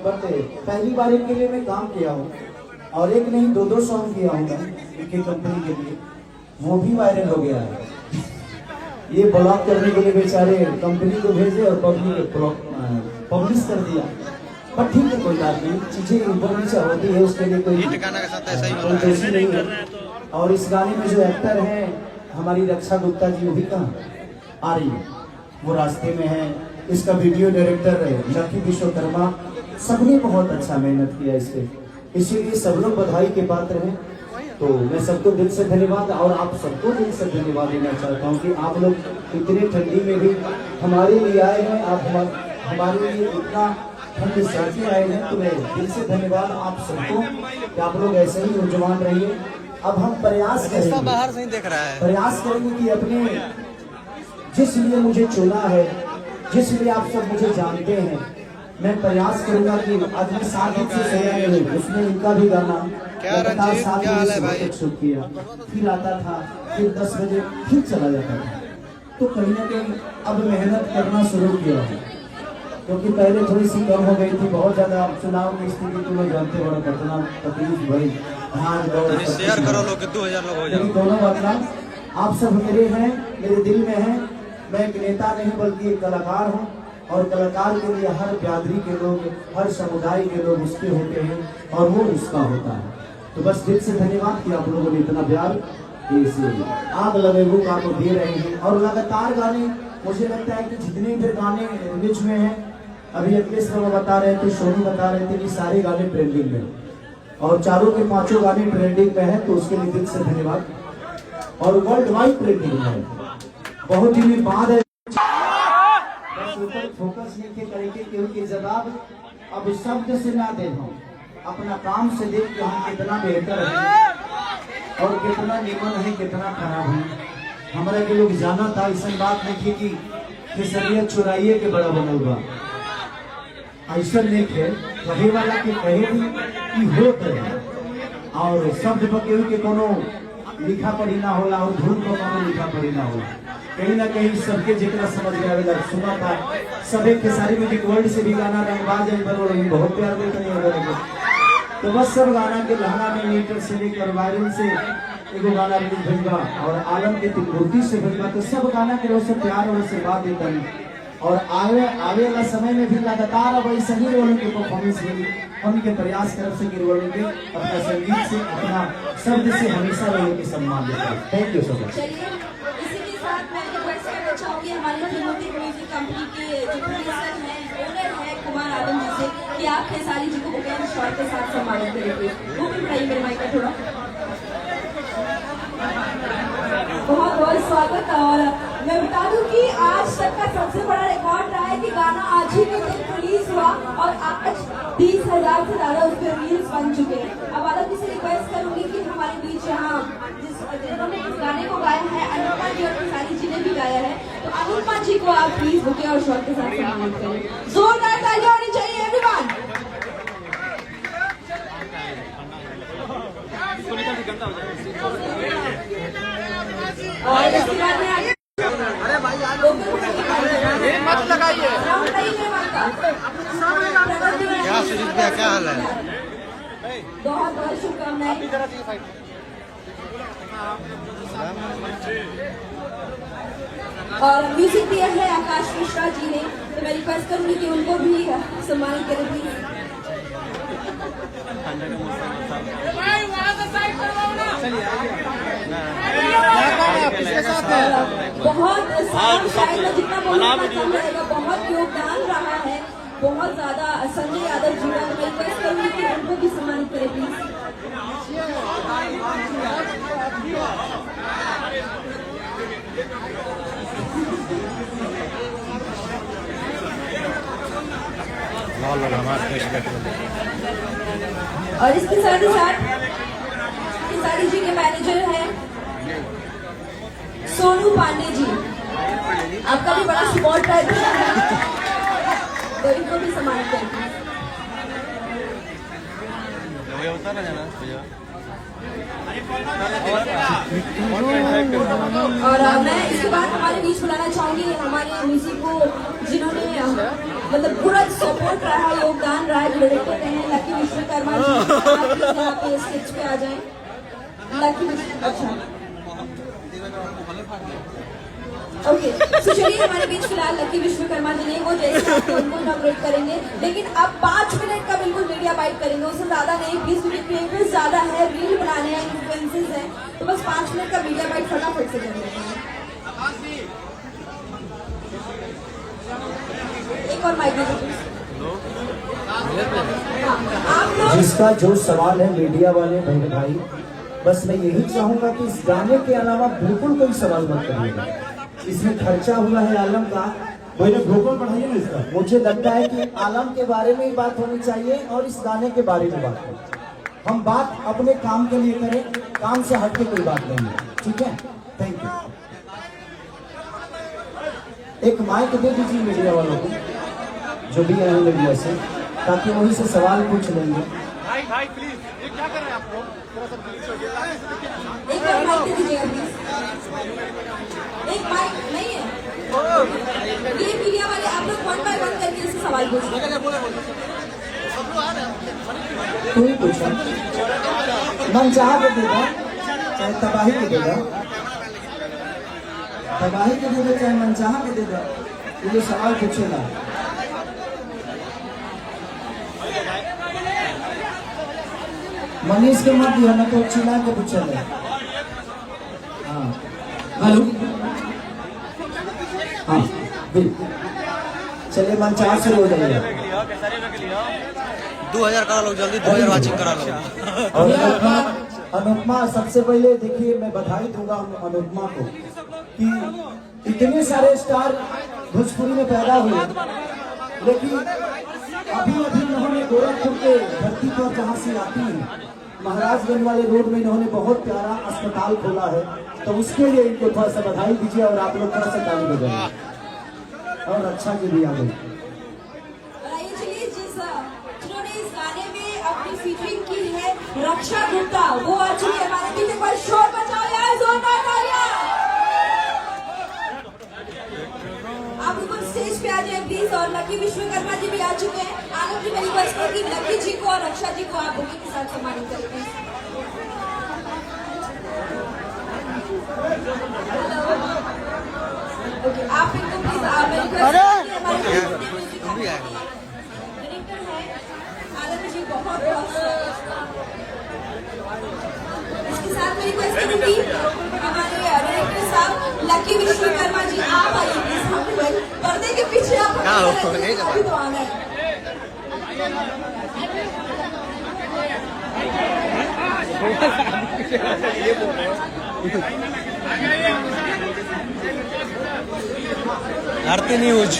But पहली बार इनके लिए मैं काम किया हूँ और एक नहीं दो सॉन्ग किया हूँ मैं इनकी कंपनी के लिए, वो भी वायरल हो गया है। ये ब्लॉक करने के लिए बेचारे कंपनी को भेजे और पब्लिश कर दिया, पर ठीक है कोई बात नहीं, चीजें ऊपर नीचे होती है, उसके लिए कोई दोषी नहीं है। और इस गाने में जो एक्टर है हमारी रक्षा गुप्ता जी, वो भी कहाँ आ रही है, वो रास्ते में है। इसका वीडियो डायरेक्टर लकी विश्वकर्मा, सबने बहुत अच्छा मेहनत किया इस पे, इसीलिए सब लोग बधाई के पात्र हैं। तो मैं सबको दिल से धन्यवाद और आप सबको दिल से धन्यवाद देना चाहता हूँ कि आप लोग इतने ठंडी में भी हमारे लिए आए हैं, आप हमारे लिए इतना ठंड सहते आए हैं, तो मैं दिल से धन्यवाद आप सबको कि आप लोग ऐसे ही नौजवान रहिए। अब हम प्रयास करेंगे, बाहर से ही देख रहा है, प्रयास करेंगे कि अपने जिस लिए मुझे चुना है, जिस लिए आप सब मुझे जानते हैं, मैं प्रयास करूंगा कि अगले 7 दिन से सोया नहीं, उसमें इनका भी गाना लगातार 7 बजे शूट किया, फिर आता था, फिर 10 बजे फिर चला जाता था। तो कहीं ना कहीं अब मेहनत करना शुरू किया है, क्योंकि पहले थोड़ी सी कम हो गई थी, बहुत ज्यादा चुनाव की स्थिति तो लोग जानते बड़ा कितना तकलीफ भरी, शेयर करो लोग 2000 लोग हो जाए। दोनों बात आप सब मेरे हैं, मेरे दिल में हैं। मैं एक नेता नहीं बल्कि एक कलाकार हूँ, और कलाकार के लिए हर बिरादरी के लोग, हर समुदाय के लोग उसके होते हैं और वो उसका होता है। तो बस दिल से धन्यवाद कि आप लोगों ने इतना प्यार इसे आग लगे वो आप दे रहे हैं। और लगातार गाने, मुझे लगता है कि जितने भी गाने रिलीज में हैं, अभी अखिलेश बाबा बता रहे थे, सोनू बता रहे थे कि सारे गाने ट्रेंडिंग में, और चारों के 5 गाने ट्रेंडिंग में है, तो उसके लिए दिल से धन्यवाद। और वर्ल्ड वाइड ट्रेंडिंग है, बहुत ही बाद है, फोकस नहीं करेंगे क्योंकि जवाब अब शब्द से ना दे, हम अपना काम से देख के हम कितना बेहतर है और कितना निमन है, कितना खराब है। हमारा के लोग जाना था, ऐसा बात नहीं थी कि खेसरियत चुराइए के बड़ा बनल बा, ऐसा नहीं थे, कहे वाला के कहे कि होते है, और शब्द पर केहू के कोनो लिखा पढ़ी ना होला और धुन पर कोनो लिखा पढ़ी ना होला। कहीं ना कहीं सबके जितना समझ में आवेगा, सुना था सभी खेसारी म्यूजिक वर्ल्ड से भी गाना रंगबाज बहुत प्यार देते हैं, तो बस सब गाना के लहंगा में मीटर से लेकर वायरल से एगो गाना रिलीज भेजवा और आलम के तिलमूर्ति से भेजवा, तो सब गाना के रोज से प्यार और आशीर्वाद देता है। और आवे वाला समय में भी लगातार अब ऐसे ही रोल के परफॉर्मेंस मिली, हम के प्रयास करब से कि रोल के अपना संगीत से, अपना शब्द से हमेशा रोल के सम्मान देता है। Thank you so much. चाहूंगी हमारे त्रिमूर्ति म्यूजिक कंपनी के जो प्रोड्यूसर हैं, ओनर हैं कुमार आलम जी से कि आप खेसारी जी को बुके शॉट के साथ सम्मानित करेंगे। वो भी बढ़ाइए मेरे माइक का थोड़ा। बहुत बहुत स्वागत। और मैं बता दूं कि आज तक का सबसे बड़ा रिकॉर्ड रहा है कि गाना आज ही के दिन रिलीज हुआ और आज 20,000 से ज्यादा उस पर रील्स बन चुके हैं। अब आलम जी से रिक्वेस्ट करूंगी कि हमारे बीच यहाँ जिन्होंने इस गाने को गाया है, अनुपमा जी और खेसारी जी ने भी गाया है, तो अनुपमा जी को आप प्लीज बुके और शॉट के साथ सम्मानित करें। जोरदार तालियां होनी चाहिए एवरीवन। और इसके बाद में आगे मत लगाइए। क्या सुजीत भैया, क्या हाल है? बहुत बहुत शुभकामनाएं। और म्यूजिक दिया है आकाश मिश्रा जी ने, तो मैं रिक्वेस्ट करूंगी कि उनको भी सम्मानित करें प्लीज। बहुत जितना बोलना कम रहेगा, बहुत योगदान रहा है, बहुत ज्यादा संजय यादव जी का, मैं रिक्वेस्ट करूंगी कि उनको भी सम्मानित करें प्लीज। और इसके साथ ही साथ खेसारी जी के मैनेजर हैं सोनू पांडे जी, आपका भी बड़ा सपोर्ट है, तो इनको भी सम्मानित करें। और मैं इसके बाद हमारे बीच बुलाना चाहूंगी हमारे म्यूजिक को जिन्होंने मतलब पूरा सपोर्ट रहा, योगदान रहा है, डायरेक्टर हैं लकी विश्वकर्मा जी, आप प्लीज यहाँ पे स्टेज पे आ जाएं। अच्छा ओके, तो चलिए हमारे बीच फिलहाल लकी विश्वकर्मा जी ने वो जैसे आपको उनको इनॉग्रेट करेंगे, लेकिन अब 5 मिनट का बिल्कुल मीडिया बाइट करेंगे, उससे ज्यादा नहीं। 20 मिनट क्रिएटर्स ज्यादा है, रील बनाने हैं, इन्फ्लुएंसर्स हैं, तो बस 5 मिनट का मीडिया बाइट फटाफट से करेंगे। एक और माइक आप लोग जिसका जो सवाल है मीडिया वाले बहन भाई, बस मैं यही चाहूंगा कि इस गाने के अलावा बिल्कुल कोई सवाल मत करिएगा। इसमें खर्चा हुआ है आलम का, भाई भोपाल बढ़ाइए ना इसका। मुझे लगता है कि आलम के बारे में ही बात होनी चाहिए और इस गाने के बारे में बात करें। हम बात अपने काम के लिए करें, काम से हट के कोई बात नहीं है, ठीक है? Thank you. एक माइक दे दीजिए मीडिया वालों को, जो भी आए मीडिया से, ताकि वहीं से सवाल पूछ लेंगे। भाई प्लीज, ये क्या कर रहे हैं आप लोग? थोड़ा सा प्लीज हो गया। एक और माइक दे दीजिएगा प्लीज। एक माइक नहीं है, ये मीडिया वाले आप लोग 1 बाय 1 करके इससे सवाल पूछिए। कोई पूछा मन चाह के देगा, चाहे तबाही के देगा, तबाही के देगा, चाहे मन चाह के देगा, ये सवाल पूछेगा। मनीष के मत दिया, मैं तो चिल्ला के पूछेगा। हाँ हेलो, हाँ बिल्कुल, चलिए मन चाह से हो जाएगा। 2000 करा लो जल्दी, 2000 वाचिंग करा लो। और अनुपमा, सबसे पहले देखिए मैं बधाई दूंगा अनुपमा को कि इतने सारे स्टार भोजपुरी में पैदा हुए, लेकिन अभी इन्होंने गोरखपुर के धरती पर जहाँ से आती है, महाराजगंज वाले रोड में इन्होंने बहुत प्यारा अस्पताल खोला है, तो उसके लिए इनको थोड़ा सा बधाई दीजिए और आप लोग थोड़ा सा काम करें। और अच्छा की भी आ गई। आइए चलिए, जिन्होंने इस गाने में अपनी फीचरिंग की है रक्षा गुप्ता, वो आ चुकी है हमारे बीच। एक बार शोर मचाओ यार, जोरदार तालियां। आप ऊपर स्टेज पे आ जाए प्लीज। और लकी विश्वकर्मा जी भी आ चुके हैं। आनंद जी, मेरी रिक्वेस्ट है कि लकी जी को और रक्षा जी को आप बुके के साथ सम्मानित करेंगे। ओके, आप इनको प्लीज मेरी रिक्वेस्ट है भी आएगा। डायरेक्टर है आनंद जी, बहुत बहुत इसके साथ मैं रिक्वेस्ट करूंगी हमारे डायरेक्टर साहब लकी विश्वकर्मा जी, आप आइए प्लीज। हम पर्दे के पीछे आप अभी तो आना है। आरती न्यूज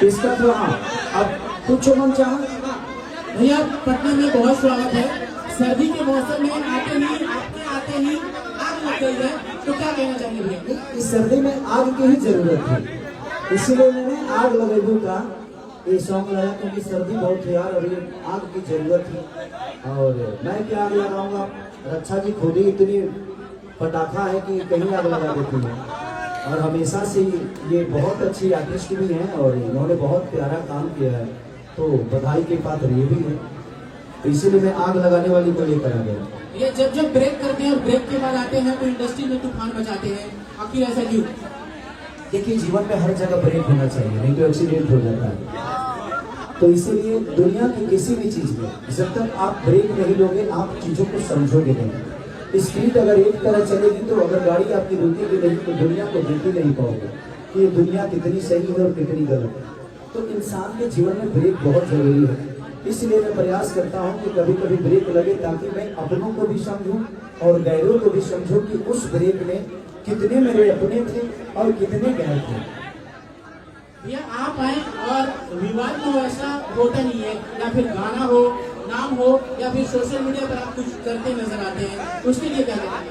इसका तो हाँ, अब पूछो मन चाह। भैया पटना में बहुत स्वागत है। सर्दी के मौसम में आते ही आग लग गई है, तो क्या कहना चाहिए भैया? इस सर्दी में आग की ही जरूरत है, इसीलिए मैंने आग लगेबू का ये सॉन्ग लगाया, क्योंकि सर्दी बहुत है यार और ये आग की जरूरत है। और मैं क्या आग लगाऊंगा, रक्षा जी खुद ही इतनी पटाखा है कि कहीं आग लगा देती है। और हमेशा से ये बहुत अच्छी आर्टिस्ट भी हैं और इन्होंने बहुत प्यारा काम किया है, तो बधाई के पात्र ये भी है। तो इसीलिए मैं आग लगाने वाली को लेकर आ गया। ये जब ब्रेक करते हैं और ब्रेक के बाद आते हैं तो इंडस्ट्री में तूफान मचाते हैं, आखिर ऐसा क्यों? देखिए, जीवन में हर जगह ब्रेक होना चाहिए, नहीं तो एक्सीडेंट हो जाता है। तो इसीलिए दुनिया की किसी भी चीज में जब तक आप ब्रेक नहीं लोगे, आप चीजों को समझोगे नहीं। स्पीड अगर एक तरह चलेगी, तो अगर गाड़ी आपकी रुकेगी नहीं तो दुनिया को देख ही नहीं पाओगे कि ये दुनिया कितनी सही है और कितनी गलत है। तो इंसान के जीवन में ब्रेक बहुत जरूरी है। इसलिए मैं प्रयास करता हूँ कि कभी कभी ब्रेक लगे, ताकि मैं अपनों को भी समझूं और गैरों को भी समझूं कि उस ब्रेक में कितने मेरे अपने थे और कितने गैर थे। भैया आप आए और विवाद तो ऐसा होता नहीं है, या फिर गाना हो, नाम हो, या फिर सोशल मीडिया पर आप कुछ करते नजर आते हैं, उसके लिए क्या कहते हैं?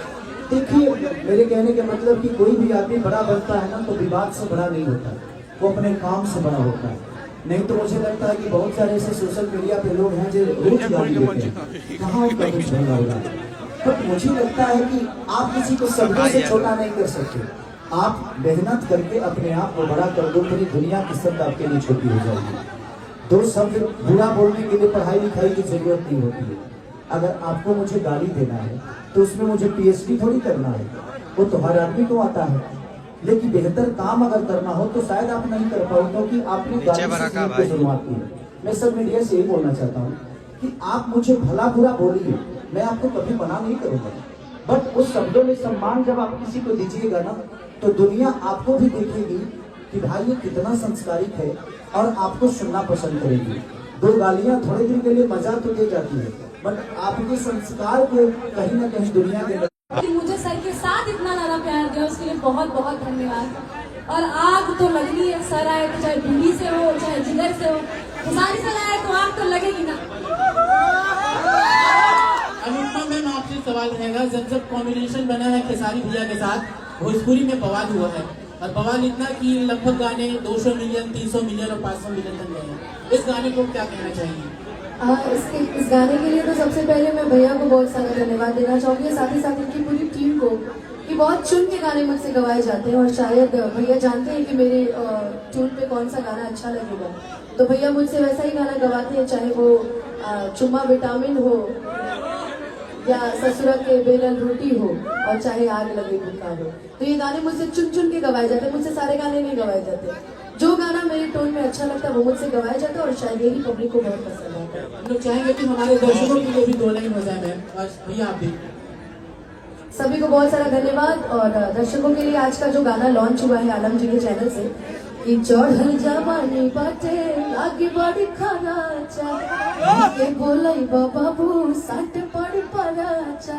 देखिए, मेरे कहने के मतलब कि कोई भी आदमी बड़ा बनता है ना, तो विवाद से बड़ा नहीं होता, वो अपने काम से बड़ा होता है। नहीं तो मुझे लगता है कि बहुत सारे ऐसे सोशल मीडिया पे लोग हैं जो रोज गाली देते हैं, कहाँ उनका कुछ भला होगा। बट मुझे लगता है कि आप किसी को शब्दों से छोटा नहीं कर सकते। आप मेहनत करके अपने आप को बड़ा कर दो, पूरी दुनिया की शब्द आपके लिए छोटी हो जाएगी। दो शब्द बुरा बोलने के लिए पढ़ाई लिखाई की जरूरत नहीं होती है। अगर आपको मुझे गाली देना है तो उसमें मुझे पीएचडी थोड़ी करना है, वो तो हर आदमी को आता है। लेकिन बेहतर काम अगर करना हो तो शायद आप नहीं कर पाओ, क्योंकि आपने गाली से जीवन की शुरुआत की है। मैं सब मीडिया से ये बोलना चाहता हूँ कि आप मुझे भला बुरा बोलिए, मैं आपको कभी मना नहीं करूंगा, बट उस शब्दों में सम्मान जब आप किसी को दीजिएगा ना तो दुनिया आपको भी देखेगी कि भाई ये कितना संस्कारिक है और आपको सुनना पसंद करेगी। दो गालियां थोड़े दिन के लिए मजा तो दे जाती है, बट आपके संस्कार को कहीं ना कहीं दुनिया के कि मुझे सर के साथ इतना ज्यादा प्यार दिया, उसके लिए बहुत बहुत धन्यवाद। और आग तो लगनी है, सर आए तो चाहे दिल्ली से हो चाहे जिगर से हो, खेसारी सर आए तो आग तो लगेगी ना। अनुपमा मैम आपसे सवाल रहेगा, जब कॉम्बिनेशन बना है खेसारी भैया के साथ भोजपुरी में बवाल हुआ है, और बवाल इतना कि लगभग गाने 200 मिलियन 300 मिलियन और 500 मिलियन तक गए हैं। इस गाने को क्या कहना चाहिए? इस गाने के लिए तो सबसे पहले मैं भैया को बहुत सारा धन्यवाद देना चाहूँगी, साथ ही साथ इनकी पूरी टीम को कि बहुत चुन के गाने मुझसे गवाए जाते हैं और शायद भैया जानते हैं कि मेरे ट्यून पे कौन सा गाना अच्छा लगेगा, तो भैया मुझसे वैसा ही गाना गवाते हैं, चाहे वो चुम्मा विटामिन हो या ससुरा के बेलन रोटी हो और चाहे आग लगे भूखा हो। तो ये गाने मुझसे चुन चुन के गवाए जाते हैं, मुझसे सारे गाने नहीं गवाए जाते। जो गाना मेरे टोन में अच्छा लगता है वो मुझसे गवाया जाता है और शायद यही पब्लिक को बहुत पसंद आता है। हम लोग चाहेंगे कि हमारे दर्शकों के लिए भी 2 लाइन हो जाए मैम, और भैया आप भी। सभी को बहुत सारा धन्यवाद। और दर्शकों के लिए आज का जो गाना लॉन्च हुआ है आलम जी के चैनल से, कि चढ़ल जवानी बाटे आगे बड़ी खराचा के बोलई बाबू सट पड़ पराचा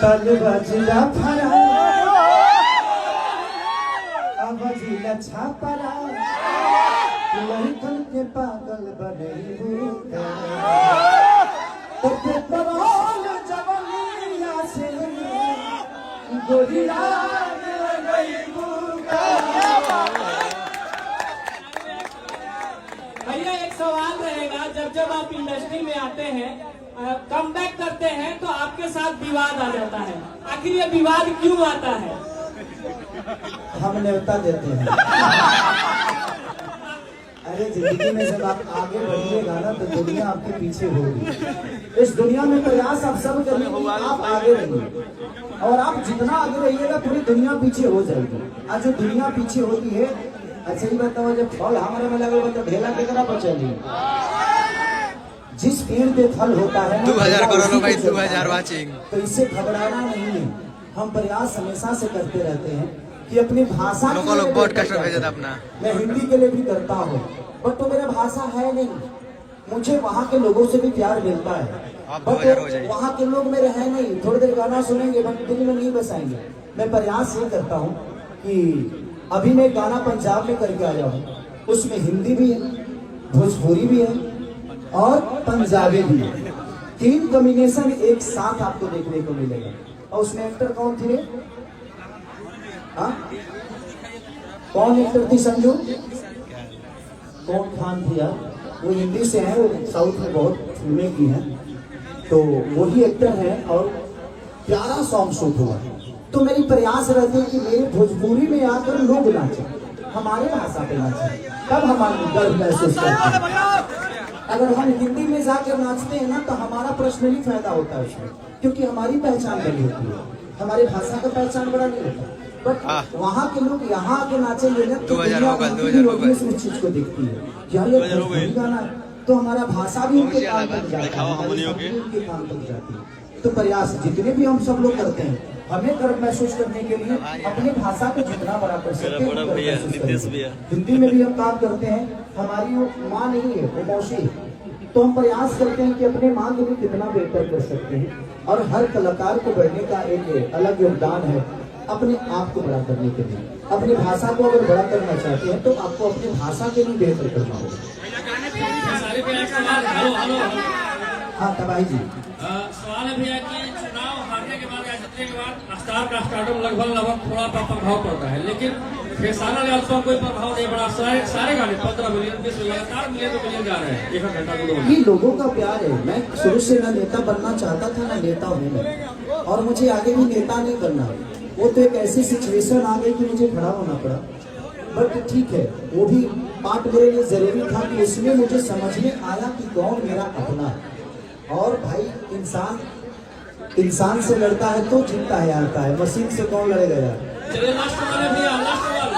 तल बजला फरा बजिला छापरा लड़कन के पागल बनैबूगा तब परवाल जवनिया से गोरिया बनैबूगा। भैया एक सवाल रहेगा, जब आप इंडस्ट्री में आते हैं कम बैक करते हैं तो आपके साथ विवाद आ जाता है, आखिर ये विवाद क्यों आता है? हम न्योता देते हैं। अरे जिंदगी में जब आप आगे बढ़िएगा ना तो दुनिया आपके पीछे होगी। इस दुनिया में प्रयास आप सब करेंगे, आप आगे रहिए, और आप जितना आगे रहिएगा पूरी दुनिया पीछे हो जाएगी। आज जो दुनिया पीछे होती है, अच्छा ही बताओ, जब फल हमारे में लगल तो ढेला कितना बचेगी? जिस पेड़ पे फल होता है 2000 करो भाई, 2000 वाचिंग। तो इससे घबराना नहीं है। हम प्रयास हमेशा से करते रहते हैं कि अपनी भाषा लोग पॉडकास्ट भेज देता अपना। मैं हिंदी के लिए भी करता हूँ, बट तो मेरा भाषा है नहीं। मुझे वहाँ के लोगों से भी प्यार मिलता है, बट वहाँ के लोग मेरे हैं नहीं। थोड़ी देर गाना सुनेंगे बट दिल में नहीं बसाएंगे। मैं प्रयास ये करता हूँ कि अभी मैं गाना पंजाब में करके आया हूँ, उसमें हिंदी भी है, भोजपुरी भी है और पंजाबी भी है। 3 कॉम्बिनेशन एक साथ आपको देखने को मिलेगा। और उसमें एक्टर कौन थे? कौन एक्टर थी? संजू कौन खान थी यार? वो हिंदी से है, वो साउथ में बहुत फिल्में की हैं, तो वही एक्टर है और प्यारा सॉन्ग शूट हुआ। तो मेरी प्रयास रहते हैं कि मेरे भोजपुरी में आकर लोग नाचे, हमारे भाषा पे नाचे, तब हमारा गर्व महसूस करते हैं। अगर हम हिंदी में जाकर नाचते हैं ना तो हमारा पर्सनली फायदा होता है उसमें, क्योंकि हमारी पहचान बड़ी होती है, हमारी भाषा का पहचान बड़ा नहीं होता। बट वहाँ के लोग यहाँ आके नाचेंगे ना तो उस चीज को देखती है, यार ये भोजपुरी गाना, तो हमारा भाषा भी उनके कान तक जाता है, उनके कान तक जाती है। तो प्रयास जितने भी हम सब लोग करते हैं, हमें गर्व महसूस करने के लिए अपनी भाषा को जितना बड़ा कर सकते हैं। हिंदी में भी हम काम करते हैं, हमारी वो माँ नहीं है, वो मौसी है, तो हम प्रयास करते हैं कि अपने माँ को भी कितना बेहतर कर सकते हैं। और हर कलाकार को बढ़ने का एक अलग योगदान है अपने आप को बड़ा करने के लिए। अपनी भाषा को अगर बड़ा करना चाहते हैं तो आपको अपनी भाषा के लिए बेहतर करना होगा। हाँ तबाही जी, सवाल है भैया कि चुनाव हारने के बाद या जीतने के बाद स्टार का स्टार्टअप लगभग थोड़ा प्रभाव पड़ता है, लेकिन खेसारा लाल का कोई प्रभाव नहीं पड़ा। सारे गाने 15 मिलियन 20 मिलियन 4 मिलियन जा रहे हैं 1 घंटा 2 घंटा। ये लोगों का प्यार है। मैं शुरू से ना नेता बनना चाहता था ना नेता हूँ मैं, और मुझे आगे भी नेता नहीं बनना। वो तो एक ऐसी सिचुएशन आ गई कि मुझे खड़ा होना पड़ा। बट ठीक है, वो भी पार्ट मेरे लिए जरूरी था कि उसमें मुझे समझ में आया कि कौन मेरा अपना है। और भाई इंसान से लड़ता है तो जीतता है, हारता है, मशीन से कौन लड़ेगा यार। चलिए लास्ट सवाल है भैया, लास्ट सवाल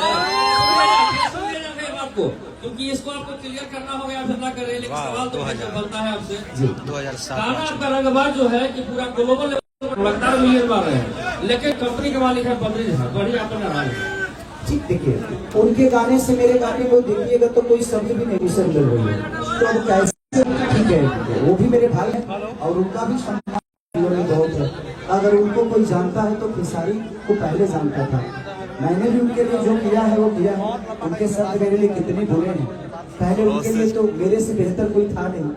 सुनिएगा मेरी बात को, क्योंकि इसको आपको क्लियर करना होगा, आप ना कर रहे हैं, लेकिन सवाल तो बनता है आपसे। 2007 गाना आपका रंगबाज जो है कि पूरा ग्लोबल लेवल पर लगातार मिलियन मार रहे हैं, लेकिन कंपनी के मालिक है बद्री झा, बड़ी आपको नाराज है। ठीक, देखिए उनके गाने से मेरे गाने को देखिएगा तो कोई शब्द भी नहीं से मिल रही है, तो अब कैसे? ठीक है, वो भी मेरे भाई हैं और उनका भी सम्मान बहुत है। अगर उनको कोई जानता है तो खेसारी को पहले जानता था। मैंने भी उनके लिए जो किया है वो किया है। उनके शब्द मेरे लिए कितने बुरे हैं, पहले उनके लिए तो मेरे से बेहतर कोई था नहीं,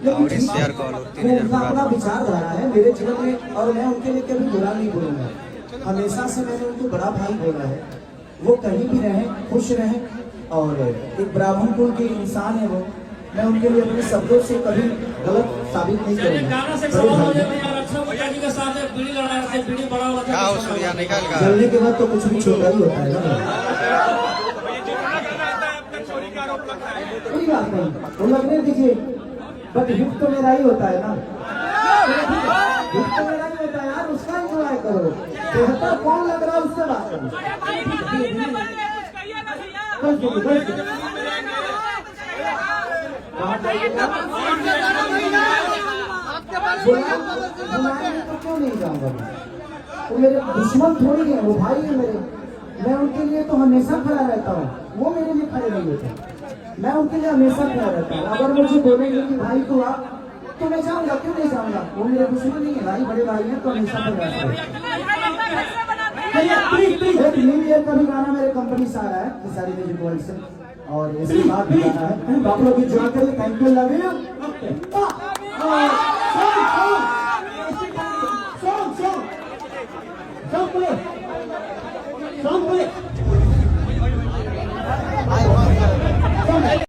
लेकिन ठीक है, वो उनका अपना विचारधारा है मेरे जीवन में, और मैं उनके लिए कभी बुरा नहीं बोलूंगा। हमेशा से मैंने उनको बड़ा भाई बोला है। वो कहीं भी रहे, खुश रहे, और एक ब्राह्मण कुल के इंसान है वो। मैं उनके लिए अपने शब्दों से कभी गलत साबित नहीं चलिए करूंगा। गाना से सवाल हो जाए यार, अच्छा मुखिया जी के साथ एक पीढ़ी लड़ा है, पीढ़ी बड़ा हो रहा क्या सूर्या निकल गया। जलने के बाद तो कुछ भी छोटा ही होता है ना, कोई बात नहीं, वो लगने दीजिए, बट हिट तो मेरा ही होता है ना, हिट तो मेरा ही होता है यार, उसका एंजॉय करो। बेहतर कौन लग रहा है उससे बात करो। बुलाएंगे तो क्यों नहीं जाऊंगा मैं? वो मेरे दुश्मन थोड़ी है, वो भाई है मेरे। मैं उनके लिए तो हमेशा खड़ा रहता हूँ, वो मेरे लिए खड़े नहीं होते। मैं उनके लिए हमेशा खड़ा रहता हूँ। अगर मुझे बोलेंगे कि भाई तू आ, तो मैं जाऊंगा, क्यों नहीं जाऊंगा? वो मेरे दुश्मन नहीं है, भाई बड़े भाई हैं, तो हमेशा खड़े रहता हूँ। न्यू ईयर का भी गाना मेरे कंपनी से आ रहा है, खेसारी म्यूजिक वर्ल्ड से, और इसके बाद भी गाना है। आप लोग एंजॉय करिए। Thank you, love you.